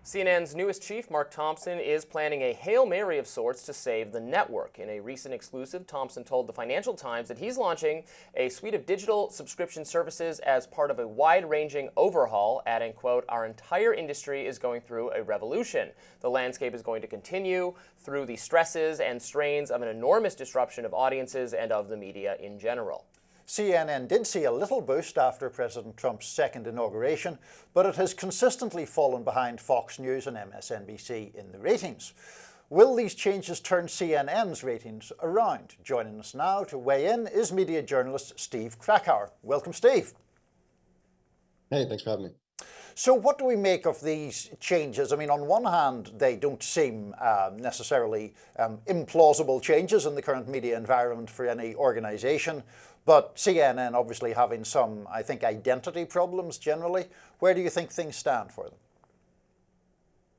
CNN's newest chief, Mark Thompson, is planning a Hail Mary of sorts to save the network. In a recent exclusive, Thompson told the Financial Times that he's launching a suite of digital subscription services as part of a wide-ranging overhaul, adding, quote, "Our entire industry is going through a revolution. The landscape is going to continue through the stresses and strains of an enormous disruption of audiences and of the media in general." CNN did see a little boost after President Trump's second inauguration, but it has consistently fallen behind Fox News and MSNBC in the ratings. Will these changes turn CNN's ratings around? Joining us now to weigh in is media journalist Steve Krakauer. Welcome, Steve. Hey, thanks for having me. So what do we make of these changes? I mean, on one hand, they don't seem necessarily implausible changes in the current media environment for any organization, but CNN obviously having some, I think, identity problems generally. Where do you think things stand for them?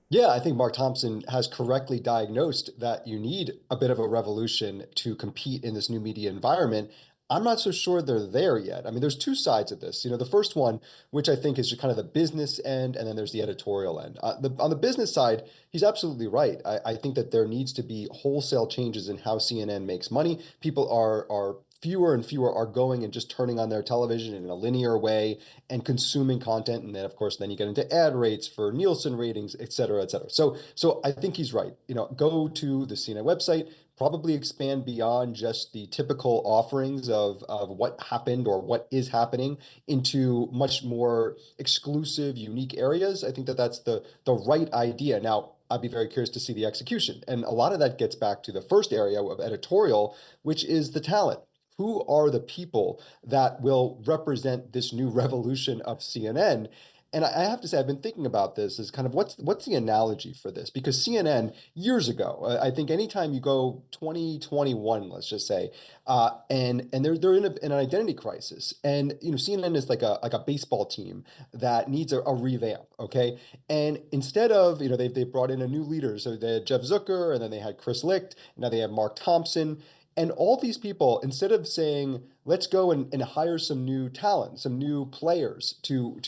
Yeah, I think Mark Thompson has correctly diagnosed that you need a bit of a revolution to compete in this new media environment. I'm not so sure they're there yet. I mean, there's two sides of this. The first one, which I think is kind of the business end, and then there's the editorial end. On the business side, he's absolutely right. I think that there needs to be wholesale changes in how CNN makes money. People are fewer and fewer are going and just turning on their television in a linear way and consuming content. And then, of course, then you get into ad rates for Nielsen ratings, et cetera, et cetera. So I think he's right. Go to the CNN website, probably expand beyond just the typical offerings of what happened or what is happening into much more exclusive, unique areas. I think that that's the right idea. Now, I'd be very curious to see the execution. And a lot of that gets back to the first area of editorial, which is the talent. Who are the people that will represent this new revolution of CNN? And I have to say, I've been thinking about this as kind of what's the analogy for this? Because CNN years ago, I think anytime you go 2021, let's just say, and they're in an identity crisis, and CNN is like a baseball team that needs a revamp, okay? And instead of they brought in a new leader, so they had Jeff Zucker, and then they had Chris Licht, and now they have Mark Thompson. And all these people, instead of saying, let's go and hire some new talent, some new players to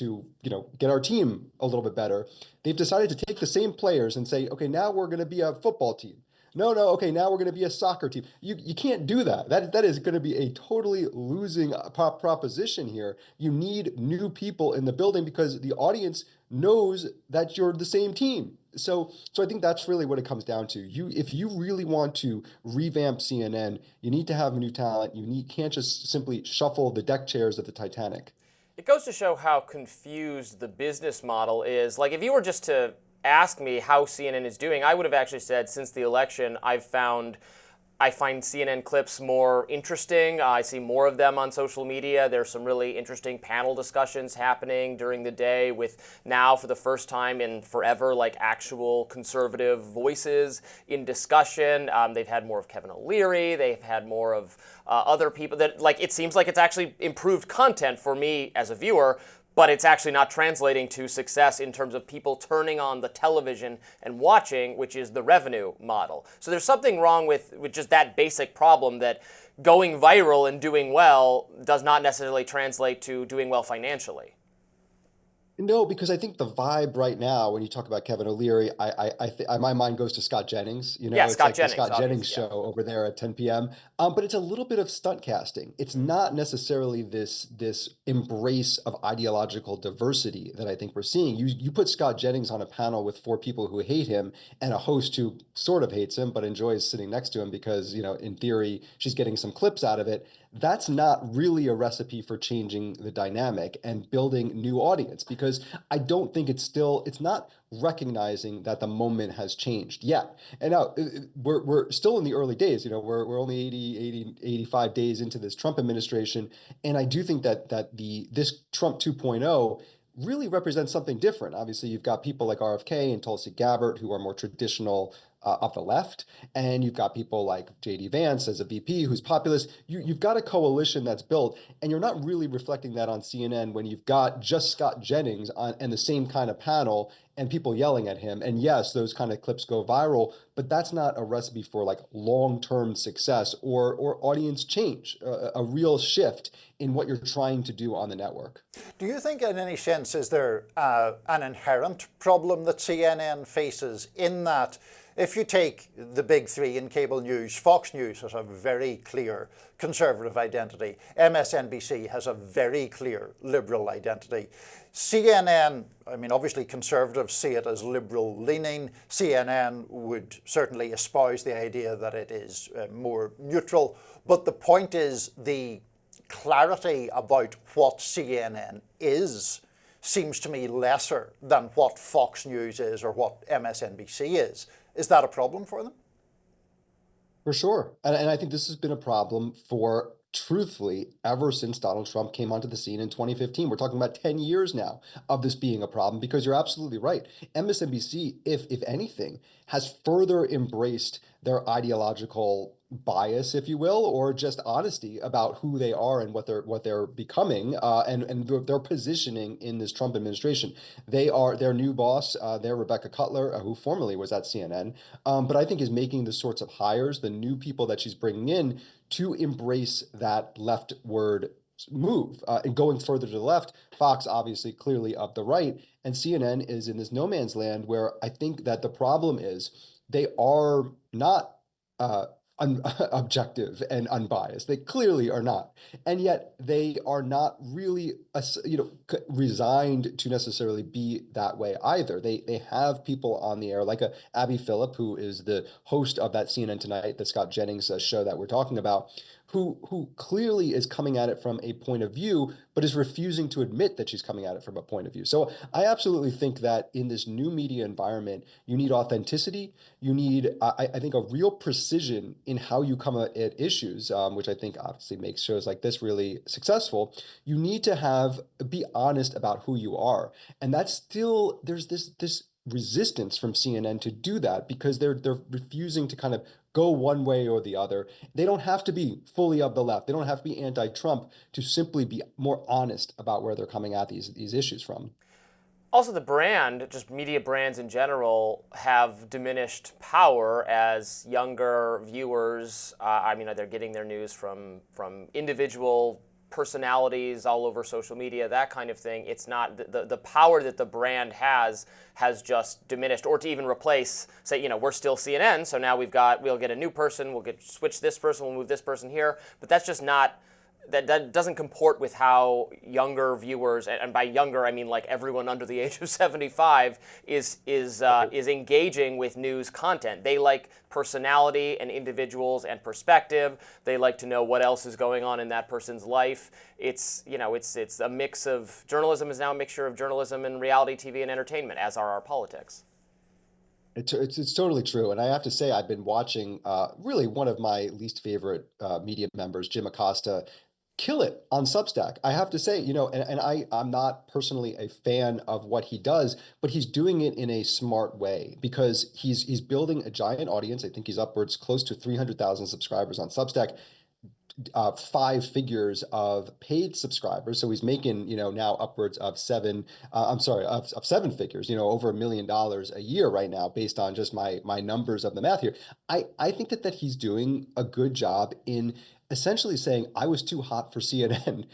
get our team a little bit better, they've decided to take the same players and say, okay, now we're going to be a football team. No, okay, now we're going to be a soccer team. You can't do that. That is going to be a totally losing proposition here. You need new people in the building because the audience knows that you're the same team. So I think that's really what it comes down to. If you really want to revamp CNN, you need to have new talent. Can't just simply shuffle the deck chairs of the Titanic. It goes to show how confused the business model is. Like, if you were just to ask me how CNN is doing, I would have actually said since the election, I find CNN clips more interesting. I see more of them on social media. There's some really interesting panel discussions happening during the day with now, for the first time in forever, like actual conservative voices in discussion. They've had more of Kevin O'Leary. They've had more of other people that, like, it seems like it's actually improved content for me as a viewer, but it's actually not translating to success in terms of people turning on the television and watching, which is the revenue model. So there's something wrong with just that basic problem that going viral and doing well does not necessarily translate to doing well financially. No, because I think the vibe right now, when you talk about Kevin O'Leary, my mind goes to Scott Jennings. Yeah, It's Scott like Jennings, the Scott Jennings obviously, yeah. show over there at 10 p.m. But it's a little bit of stunt casting. It's not necessarily this embrace of ideological diversity that I think we're seeing. You put Scott Jennings on a panel with four people who hate him and a host who sort of hates him but enjoys sitting next to him because, in theory, she's getting some clips out of it. That's not really a recipe for changing the dynamic and building new audience, because I don't think it's not recognizing that the moment has changed yet. And now we're still in the early days. We're only 85 days into this Trump administration. And I do think that this Trump 2.0 really represents something different. Obviously, you've got people like RFK and Tulsi Gabbard who are more traditional of the left, and you've got people like J.D. Vance as a VP who's populist. You've got a coalition that's built, and you're not really reflecting that on CNN when you've got just Scott Jennings on and the same kind of panel and people yelling at him. And yes, those kind of clips go viral, but that's not a recipe for like long-term success or audience change, a real shift in what you're trying to do on the network. Do you think, in any sense, is there an inherent problem that CNN faces in that if you take the big three in cable news, Fox News has a very clear conservative identity. MSNBC has a very clear liberal identity. CNN, I mean, obviously conservatives see it as liberal leaning. CNN would certainly espouse the idea that it is more neutral. But the point is the clarity about what CNN is seems to me lesser than what Fox News is or what MSNBC is. Is that a problem for them? For sure. And I think this has been a problem for, truthfully, ever since Donald Trump came onto the scene in 2015. We're talking about 10 years now of this being a problem, because you're absolutely right. MSNBC, if anything, has further embraced their ideological bias, if you will, or just honesty about who they are and what they're becoming, and their positioning in this Trump administration. They are their new boss, their Rebecca Cutler, who formerly was at CNN, but I think is making the sorts of hires, the new people that she's bringing in, to embrace that leftward move and going further to the left. Fox obviously clearly up the right, and CNN is in this no man's land where I think that the problem is they are not uh, objective and unbiased. They clearly are not, and yet they are not really resigned to necessarily be that way either. They have people on the air like a Abby Phillip, who is the host of that CNN Tonight, the Scott Jennings show that we're talking about, who clearly is coming at it from a point of view, but is refusing to admit that she's coming at it from a point of view. So I absolutely think that in this new media environment, you need authenticity. You need, I think, a real precision in how you come at issues, which I think obviously makes shows like this really successful. You need to be honest about who you are, and that's still there's this resistance from CNN to do that because they're refusing to kind of go one way or the other. They don't have to be fully of the left. They don't have to be anti-Trump to simply be more honest about where they're coming at these issues from. Also, the brand, just media brands in general, have diminished power as younger viewers. They're getting their news from individual personalities all over social media, that kind of thing. It's not the power that the brand has just diminished, or to even replace, say, we're still CNN, so now we'll get a new person, switch this person, we'll move this person here, but that's just not. That doesn't comport with how younger viewers, and by younger I mean like everyone under the age of 75, is engaging with news content. They like personality and individuals and perspective. They like to know what else is going on in that person's life. It's a mix of journalism is now a mixture of journalism and reality TV and entertainment, as are our politics. It's totally true. And I have to say, I've been watching really one of my least favorite media members, Jim Acosta, kill it on Substack. I have to say, I'm not personally a fan of what he does, but he's doing it in a smart way because he's building a giant audience. I think he's upwards close to 300,000 subscribers on Substack. 5 figures of paid subscribers. So he's making, now upwards of of 7 figures, over $1 million a year right now, based on just my numbers of the math here. I think that he's doing a good job in essentially saying I was too hot for CNN.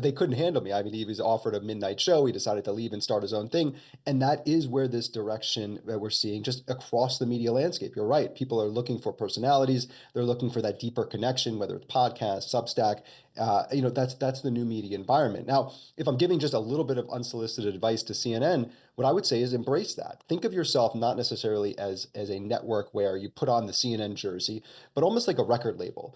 They couldn't handle me. I mean, he was offered a midnight show. He decided to leave and start his own thing. And that is where this direction that we're seeing just across the media landscape. You're right. People are looking for personalities. They're looking for that deeper connection, whether it's podcasts, Substack. That's the new media environment. Now, if I'm giving just a little bit of unsolicited advice to CNN, what I would say is embrace that. Think of yourself not necessarily as a network where you put on the CNN jersey, but almost like a record label.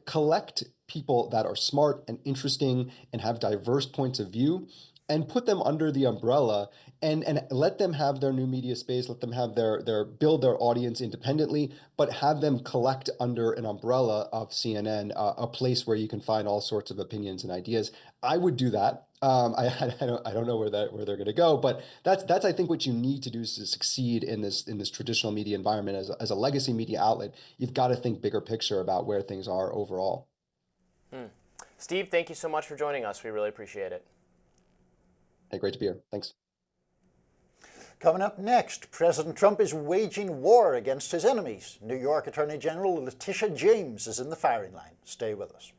Collect people that are smart and interesting and have diverse points of view, and put them under the umbrella and let them have their new media space, let them have their build their audience independently, but have them collect under an umbrella of CNN, a place where you can find all sorts of opinions and ideas. I would do that. I don't know where they're going to go, but that's I think what you need to do to succeed in this traditional media environment as a legacy media outlet. You've got to think bigger picture about where things are overall. Steve, thank you so much for joining us. We really appreciate it. Hey, great to be here. Thanks. Coming up next, President Trump is waging war against his enemies. New York Attorney General Letitia James is in the firing line. Stay with us.